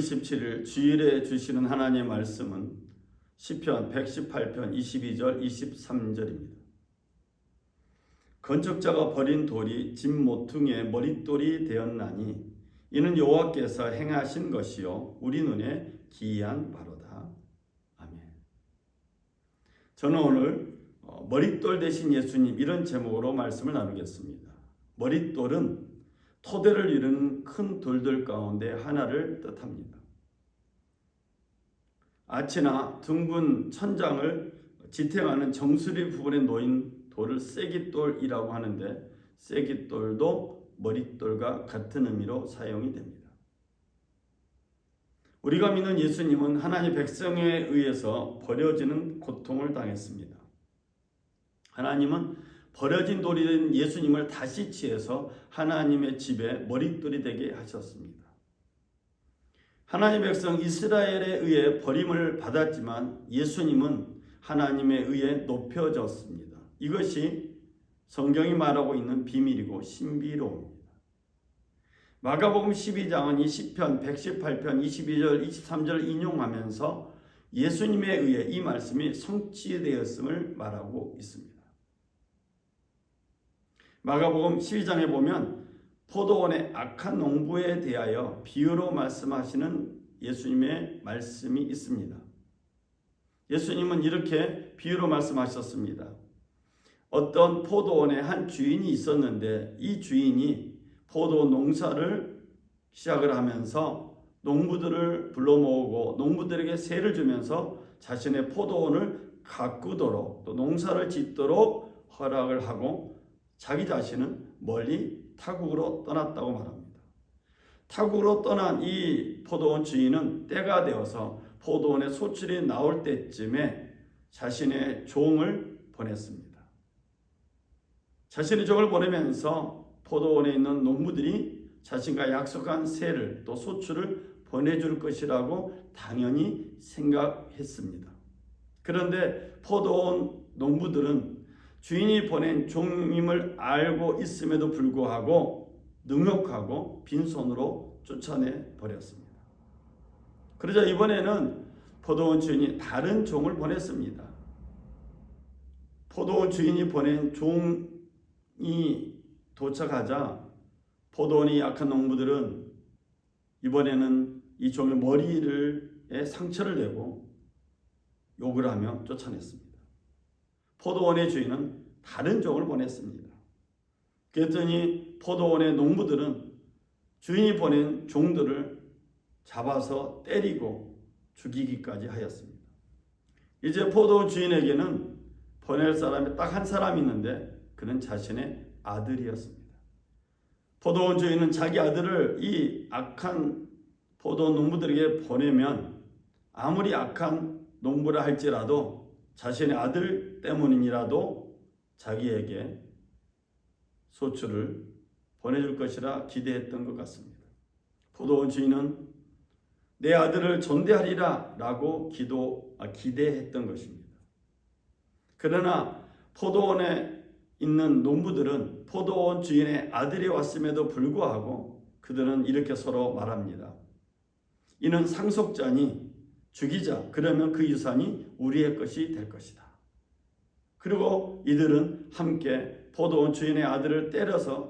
27일 주일에 주시는 하나님의 말씀은 시편 118편 22절 23절입니다. 건축자가 버린 돌이 집 모퉁이의 머릿돌이 되었나니 이는 여호와께서 행하신 것이요 우리 눈에 기이한 바로다. 아멘. 저는 오늘 머릿돌 대신 예수님 이런 제목으로 말씀을 나누겠습니다. 머릿돌은 토대를 이루는 큰 돌들 가운데 하나를 뜻합니다. 아치나 둥근 천장을 지탱하는 정수리 부분에 놓인 돌을 쐐깃돌이라고 하는데 쐐깃돌도 머릿돌과 같은 의미로 사용이 됩니다. 우리가 믿는 예수님은 하나님 백성에 의해서 버려지는 고통을 당했습니다. 하나님은 버려진 돌이 된 예수님을 다시 취해서 하나님의 집에 머릿돌이 되게 하셨습니다. 하나님의 백성 이스라엘에 의해 버림을 받았지만 예수님은 하나님에 의해 높여졌습니다. 이것이 성경이 말하고 있는 비밀이고 신비로움입니다. 마가복음 12장은 이 시편 118편 22절 23절을 인용하면서 예수님에 의해 이 말씀이 성취되었음을 말하고 있습니다. 마가복음 12장에 보면 포도원의 악한 농부에 대하여 비유로 말씀하시는 예수님의 말씀이 있습니다. 예수님은 이렇게 비유로 말씀하셨습니다. 어떤 포도원에 한 주인이 있었는데 이 주인이 포도 농사를 시작을 하면서 농부들을 불러 모으고 농부들에게 세를 주면서 자신의 포도원을 가꾸도록 또 농사를 짓도록 허락을 하고 자기 자신은 멀리 타국으로 떠났다고 말합니다. 타국으로 떠난 이 포도원 주인은 때가 되어서 포도원의 소출이 나올 때쯤에 자신의 종을 보냈습니다. 자신의 종을 보내면서 포도원에 있는 농부들이 자신과 약속한 세를 또 소출을 보내줄 것이라고 당연히 생각했습니다. 그런데 포도원 농부들은 주인이 보낸 종임을 알고 있음에도 불구하고 능욕하고 빈손으로 쫓아내 버렸습니다. 그러자 이번에는 포도원 주인이 다른 종을 보냈습니다. 포도원 주인이 보낸 종이 도착하자 포도원이 약한 농부들은 이번에는 이 종의 머리에 상처를 내고 욕을 하며 쫓아냈습니다. 포도원의 주인은 다른 종을 보냈습니다. 그랬더니 포도원의 농부들은 주인이 보낸 종들을 잡아서 때리고 죽이기까지 하였습니다. 이제 포도원 주인에게는 보낼 사람이 딱 한 사람이 있는데 그는 자신의 아들이었습니다. 포도원 주인은 자기 아들을 이 악한 포도원 농부들에게 보내면 아무리 악한 농부라 할지라도 자신의 아들 때문이라도 자기에게 소출을 보내줄 것이라 기대했던 것 같습니다. 포도원 주인은 내 아들을 전대하리라 라고 기대했던 것입니다. 그러나 포도원에 있는 농부들은 포도원 주인의 아들이 왔음에도 불구하고 그들은 이렇게 서로 말합니다. 이는 상속자니 죽이자. 그러면 그 유산이 우리의 것이 될 것이다. 그리고 이들은 함께 포도원 주인의 아들을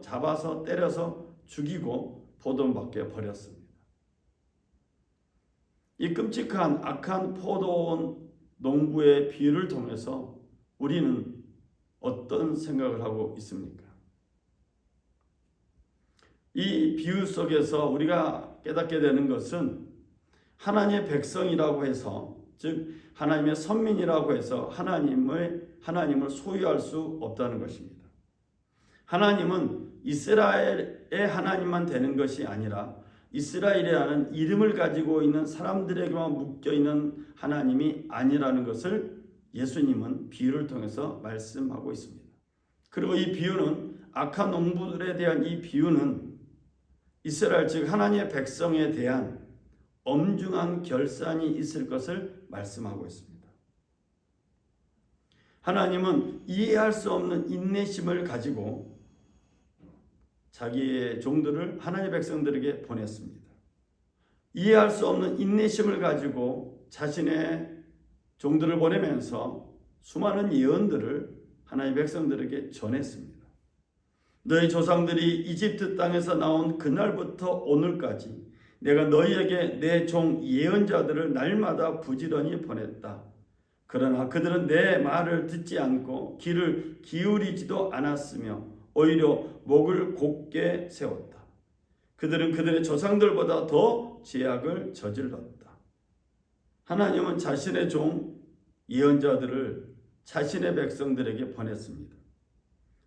잡아서 때려서 죽이고 포도원 밖에 버렸습니다. 이 끔찍한 악한 포도원 농부의 비유를 통해서 우리는 어떤 생각을 하고 있습니까? 이 비유 속에서 우리가 깨닫게 되는 것은 하나님의 백성이라고 해서 즉 하나님의 선민이라고 해서 하나님을 소유할 수 없다는 것입니다. 하나님은 이스라엘의 하나님만 되는 것이 아니라 이스라엘이라는 이름을 가지고 있는 사람들에게만 묶여있는 하나님이 아니라는 것을 예수님은 비유를 통해서 말씀하고 있습니다. 그리고 이 비유는 악한 농부들에 대한 이 비유는 이스라엘 즉 하나님의 백성에 대한 엄중한 결산이 있을 것을 말씀하고 있습니다. 하나님은 이해할 수 없는 인내심을 가지고 자기의 종들을 하나님의 백성들에게 보냈습니다. 이해할 수 없는 인내심을 가지고 자신의 종들을 보내면서 수많은 예언들을 하나님의 백성들에게 전했습니다. 너희 조상들이 이집트 땅에서 나온 그날부터 오늘까지 내가 너희에게 내 종 예언자들을 날마다 부지런히 보냈다. 그러나 그들은 내 말을 듣지 않고 귀를 기울이지도 않았으며 오히려 목을 곧게 세웠다. 그들은 그들의 조상들보다 더 죄악을 저질렀다. 하나님은 자신의 종 예언자들을 자신의 백성들에게 보냈습니다.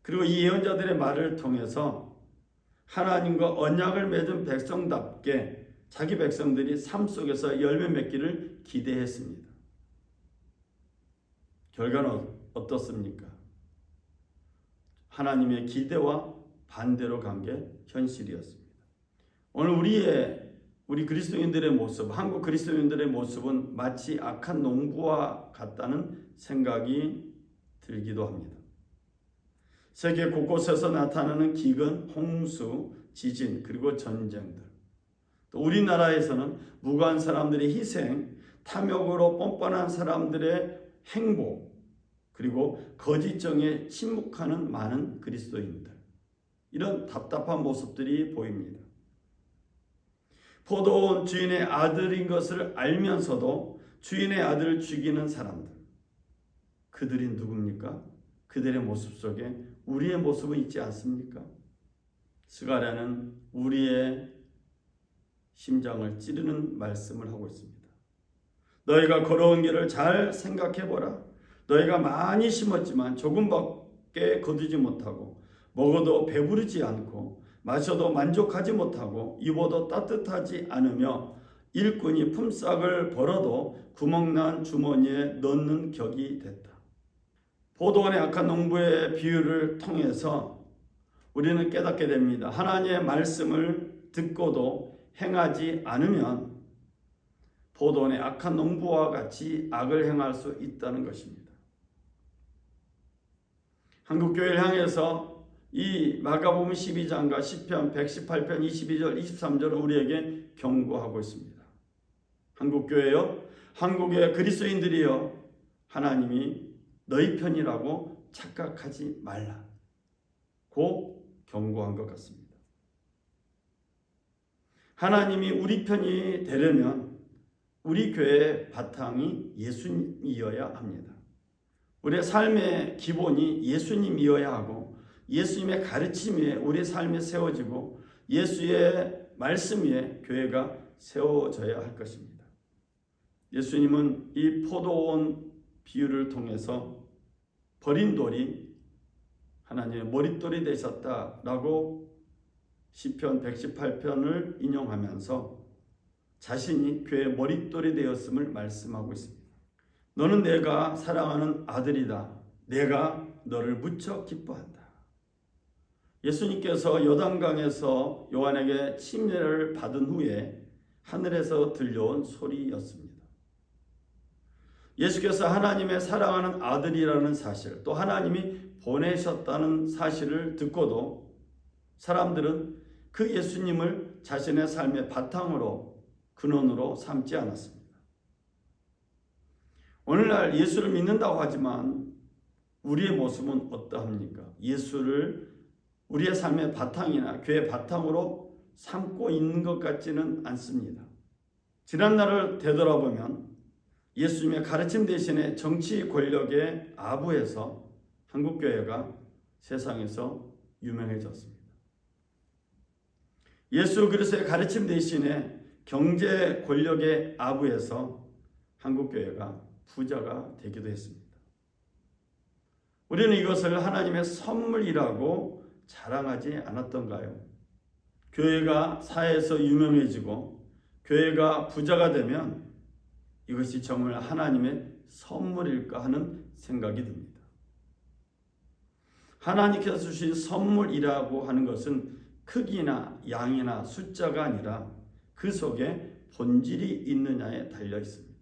그리고 이 예언자들의 말을 통해서 하나님과 언약을 맺은 백성답게 자기 백성들이 삶 속에서 열매 맺기를 기대했습니다. 결과는 어떻습니까? 하나님의 기대와 반대로 간 게 현실이었습니다. 오늘 우리 그리스도인들의 모습, 한국 그리스도인들의 모습은 마치 악한 농부와 같다는 생각이 들기도 합니다. 세계 곳곳에서 나타나는 기근, 홍수, 지진, 그리고 전쟁들. 또 우리나라에서는 무고한 사람들의 희생, 탐욕으로 뻔뻔한 사람들의 행복, 그리고 거짓 정에 침묵하는 많은 그리스도인들. 이런 답답한 모습들이 보입니다. 포도원 주인의 아들인 것을 알면서도 주인의 아들을 죽이는 사람들. 그들이 누굽니까? 그들의 모습 속에 우리의 모습은 있지 않습니까? 스가랴는 우리의 심장을 찌르는 말씀을 하고 있습니다. 너희가 걸어온 길을 잘 생각해보라. 너희가 많이 심었지만 조금밖에 거두지 못하고 먹어도 배부르지 않고 마셔도 만족하지 못하고 입어도 따뜻하지 않으며 일꾼이 품삯을 벌어도 구멍난 주머니에 넣는 격이 됐다. 포도원의 악한 농부의 비유를 통해서 우리는 깨닫게 됩니다. 하나님의 말씀을 듣고도 행하지 않으면 포도원의 악한 농부와 같이 악을 행할 수 있다는 것입니다. 한국교회를 향해서 이 마가복음 12장과 시편 118편 22절 23절은 우리에게 경고하고 있습니다. 한국교회여, 한국의 그리스도인들이여, 하나님이 너희 편이라고 착각하지 말라고 경고한 것 같습니다. 하나님이 우리 편이 되려면 우리 교회의 바탕이 예수님이어야 합니다. 우리의 삶의 기본이 예수님이어야 하고 예수님의 가르침 위에 우리의 삶이 세워지고 예수의 말씀 위에 교회가 세워져야 할 것입니다. 예수님은 이 포도원 비유를 통해서 버린 돌이 하나님의 머릿돌이 되셨다라고 시편 118편을 인용하면서 자신이 교회의 머릿돌이 되었음을 말씀하고 있습니다. 너는 내가 사랑하는 아들이다. 내가 너를 무척 기뻐한다. 예수님께서 요단강에서 요한에게 침례를 받은 후에 하늘에서 들려온 소리였습니다. 예수께서 하나님의 사랑하는 아들이라는 사실, 또 하나님이 보내셨다는 사실을 듣고도 사람들은 그 예수님을 자신의 삶의 바탕으로, 근원으로 삼지 않았습니다. 오늘날 예수를 믿는다고 하지만 우리의 모습은 어떠합니까? 예수를 우리의 삶의 바탕이나 교회의 바탕으로 삼고 있는 것 같지는 않습니다. 지난날을 되돌아보면 예수님의 가르침 대신에 정치 권력의 아부에서 한국교회가 세상에서 유명해졌습니다. 예수 그리스도의 가르침 대신에 경제 권력의 아부에서 한국교회가 부자가 되기도 했습니다. 우리는 이것을 하나님의 선물이라고 자랑하지 않았던가요? 교회가 사회에서 유명해지고 교회가 부자가 되면 이것이 정말 하나님의 선물일까 하는 생각이 듭니다. 하나님께서 주신 선물이라고 하는 것은 크기나 양이나 숫자가 아니라 그 속에 본질이 있느냐에 달려 있습니다.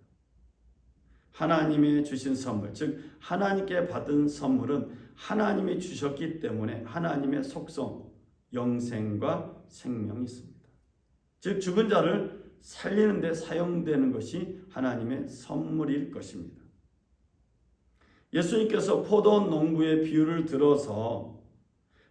하나님이 주신 선물, 즉 하나님께 받은 선물은 하나님이 주셨기 때문에 하나님의 속성, 영생과 생명이 있습니다. 즉 죽은 자를 살리는 데 사용되는 것이 하나님의 선물일 것입니다. 예수님께서 포도원 농부의 비유를 들어서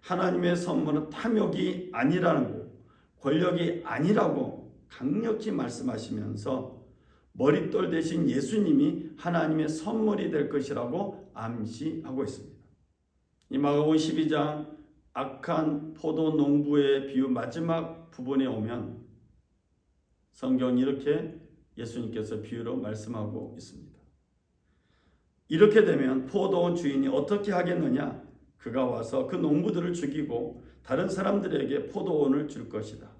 하나님의 선물은 탐욕이 아니라는 권력이 아니라고 강력히 말씀하시면서 머릿돌 대신 예수님이 하나님의 선물이 될 것이라고 암시하고 있습니다. 이 마가복음 12장 악한 포도 농부의 비유 마지막 부분에 오면 성경은 이렇게 예수님께서 비유로 말씀하고 있습니다. 이렇게 되면 포도원 주인이 어떻게 하겠느냐? 그가 와서 그 농부들을 죽이고 다른 사람들에게 포도원을 줄 것이다.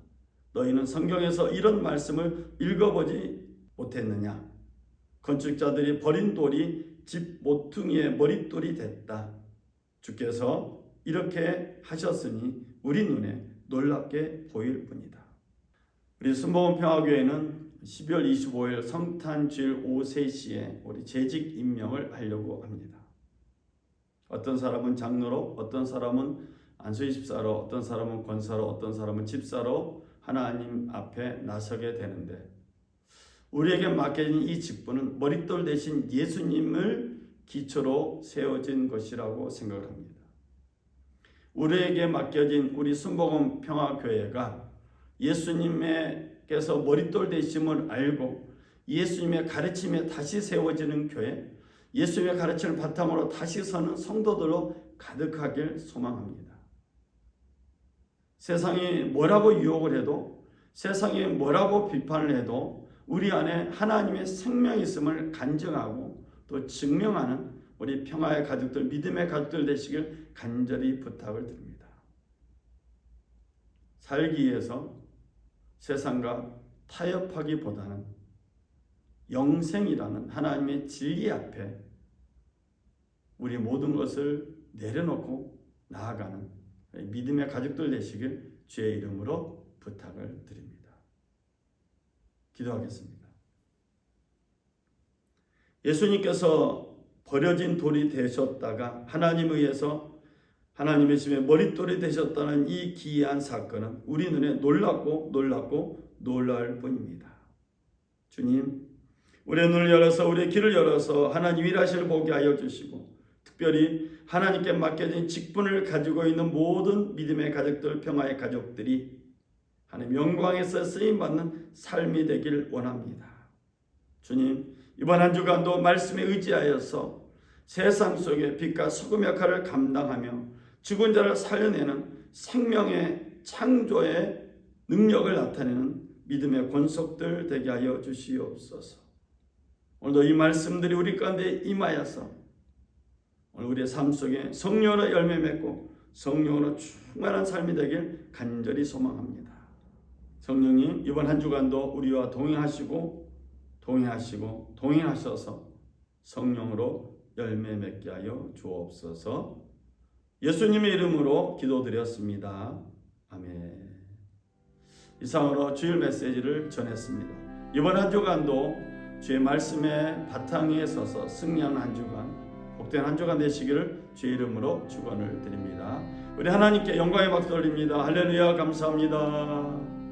너희는 성경에서 이런 말씀을 읽어보지 못했느냐? 건축자들이 버린 돌이 집 모퉁이의 머릿돌이 됐다. 주께서 이렇게 하셨으니 우리 눈에 놀랍게 보일 뿐이다. 우리 순복음 평화교회는 12월 25일 성탄주일 오후 3시에 우리 재직 임명을 하려고 합니다. 어떤 사람은 장로로, 어떤 사람은 안수희 집사로, 어떤 사람은 권사로, 어떤 사람은 집사로 하나님 앞에 나서게 되는데 우리에게 맡겨진 이 직분은 머릿돌 대신 예수님을 기초로 세워진 것이라고 생각을 합니다. 우리에게 맡겨진 우리 순복음 평화교회가 예수님께서 머릿돌 되심을 알고 예수님의 가르침에 다시 세워지는 교회, 예수님의 가르침을 바탕으로 다시 서는 성도들로 가득하길 소망합니다. 세상이 뭐라고 유혹을 해도, 세상이 뭐라고 비판을 해도 우리 안에 하나님의 생명이 있음을 간증하고 또 증명하는 우리 평화의 가족들, 믿음의 가족들 되시길 간절히 부탁을 드립니다. 살기 위해서 세상과 타협하기보다는 영생이라는 하나님의 진리 앞에 우리 모든 것을 내려놓고 나아가는 믿음의 가족들 되시길 주의 이름으로 부탁을 드립니다. 기도하겠습니다. 예수님께서 버려진 돌이 되셨다가 하나님에 의해서 하나님의 집에 머릿돌이 되셨다는 이 기이한 사건은 우리 눈에 놀랍고 놀라울 뿐입니다. 주님, 우리의 눈을 열어서 우리의 길을 열어서 하나님 일하시를 보게 하여 주시고 특별히 하나님께 맡겨진 직분을 가지고 있는 모든 믿음의 가족들, 평화의 가족들이 하나님 영광에서 쓰임받는 삶이 되길 원합니다. 주님, 이번 한 주간도 말씀에 의지하여서 세상 속에 빛과 소금 역할을 감당하며 죽은 자를 살려내는 생명의 창조의 능력을 나타내는 믿음의 권속들 되게 하여 주시옵소서. 오늘도 이 말씀들이 우리 가운데 임하여서 오늘 우리의 삶 속에 성령으로 열매 맺고 성령으로 충만한 삶이 되길 간절히 소망합니다. 성령님, 이번 한 주간도 우리와 동행하셔서 성령으로 열매 맺게 하여 주옵소서. 예수님의 이름으로 기도드렸습니다. 아멘. 이상으로 주일 메시지를 전했습니다. 이번 한 주간도 주의 말씀의 바탕에 서서 승리하는 한 주간, 복된 한 주간 되시기를 주의 이름으로 축원을 드립니다. 우리 하나님께 영광의 박수 올립니다. 할렐루야, 감사합니다.